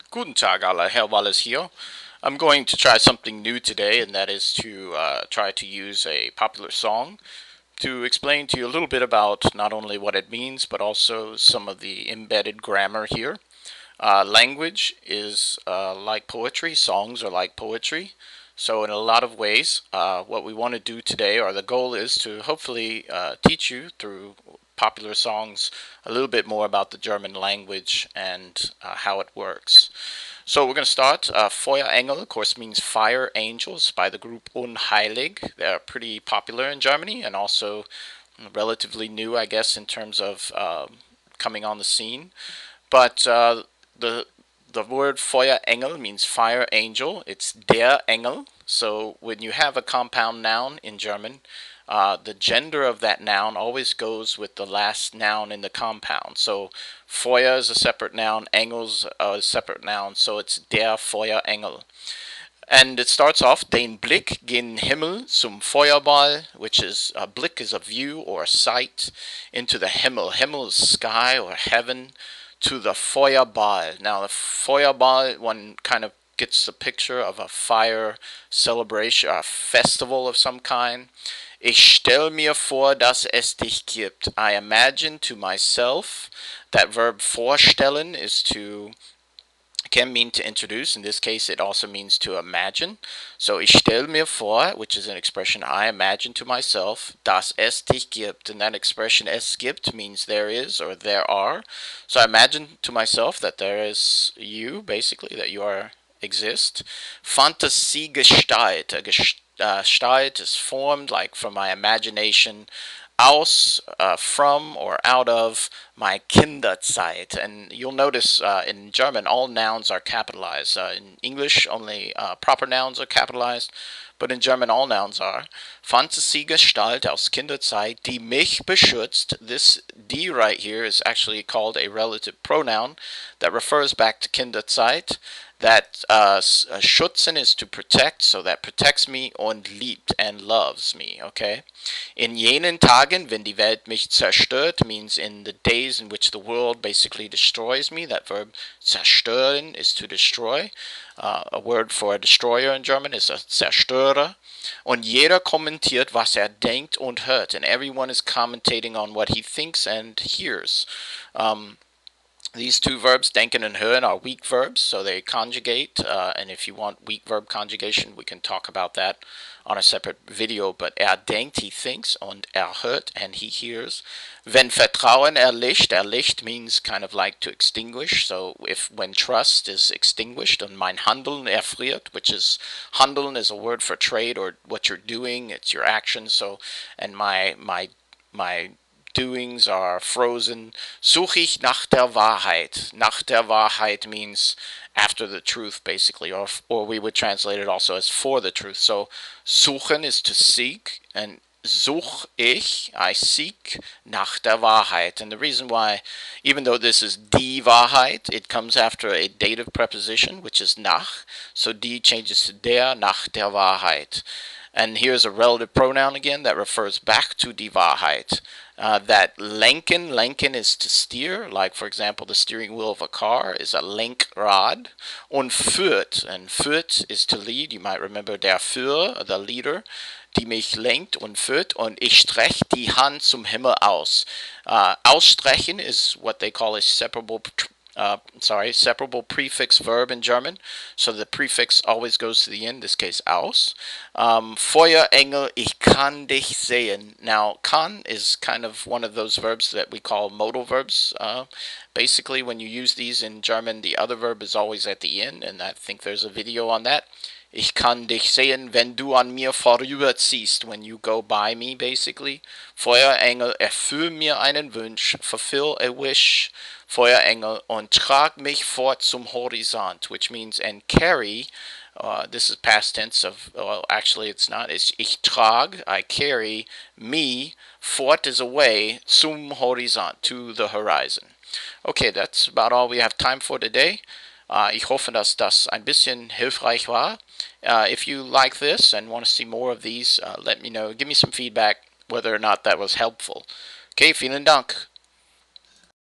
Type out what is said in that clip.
Guten Tag alle, Herr Wallace here. I'm going to try something new today, and that is to try to use a popular song to explain to you a little bit about not only what it means, but also some of the embedded grammar here. Language is like poetry, songs are like poetry. So, in a lot of ways, what we want to do today, or the goal is to hopefully teach you through popular songs a little bit more about the German language and how it works. So we're going to start. Feuerengel, of course, means fire angels by the group Unheilig. They're pretty popular in Germany and also relatively new, I guess, in terms of coming on the scene. But the the word Feuerengel means fire angel. It's der Engel. So when you have a compound noun in German, the gender of that noun always goes with the last noun in the compound. So Feuer is a separate noun, Engel's a separate noun, so it's der Feuerengel. And it starts off, den Blick gen Himmel zum Feuerball, which is a Blick is a view or a sight into the Himmel. Himmel is sky or heaven, to the Feuerball. Now, the Feuerball, one kind of gets the picture of a fire celebration, a festival of some kind. Ich stell mir vor, dass es dich gibt. I imagine to myself. That verb vorstellen is to can mean to introduce. In this case, it also means to imagine. So ich stell mir vor, which is an expression I imagine to myself, dass es dich gibt. And that expression es gibt means there is or there are. So I imagine to myself that there is you, basically, that you are exist. Fantasiegestalt. Gestalt is formed like from my imagination aus, from or out of my Kinderzeit. And you'll notice in German all nouns are capitalized. In English only proper nouns are capitalized, but in German all nouns are. Fantasiegestalt aus Kinderzeit, die mich beschützt. This die right here is actually called a relative pronoun that refers back to Kinderzeit. That schützen is to protect, so that protects me, und liebt and loves me, okay? In jenen Tagen, wenn die Welt mich zerstört, means in the days in which the world basically destroys me. That verb zerstören is to destroy. A word for a destroyer in German is a Zerstörer. Und jeder kommentiert, was denkt und hört. And everyone is commentating on what he thinks and hears. These two verbs, denken and hören, are weak verbs, so they conjugate. And if you want weak verb conjugation, we can talk about that on a separate video. But denkt, he thinks, und hört, and he hears. Wenn Vertrauen erlischt means kind of like to extinguish. So when trust is extinguished, and mein Handeln erfriert, which is Handeln is a word for trade or what you're doing, it's your action. So, and my doings are frozen. Suche ich nach der Wahrheit. Nach der Wahrheit means after the truth, basically, or we would translate it also as for the truth. So suchen is to seek, and such ich, I seek nach der Wahrheit. And the reason why, even though this is die Wahrheit, it comes after a dative preposition, which is nach. So die changes to der, nach der Wahrheit. And here's a relative pronoun again that refers back to die Wahrheit. That lenken is to steer, like for example the steering wheel of a car is a Lenkrad. Und führt is to lead. You might remember der Führer, the leader, die mich lenkt und führt. Und ich strech die Hand zum Himmel aus. Ausstrechen is what they call a separable prefix verb in German. So the prefix always goes to the end, in this case aus. Feuerengel, ich kann dich sehen. Now, kann is kind of one of those verbs that we call modal verbs. Basically, when you use these in German, the other verb is always at the end, and I think there's a video on that. Ich kann dich sehen, wenn du an mir vorüberziehst, when you go by me, basically. Feuerengel, erfüll mir einen Wunsch, fulfill a wish. Feuerengel, und trag mich fort zum Horizont, which means, and carry, this is past tense of, well, actually it's not, it's ich trag, I carry, me, fort is away, zum Horizont, to the horizon. Okay, that's about all we have time for today. Ich hoffe, dass das ein bisschen hilfreich war. If you like this and want to see more of these, let me know. Give me some feedback whether or not that was helpful. Okay, vielen Dank.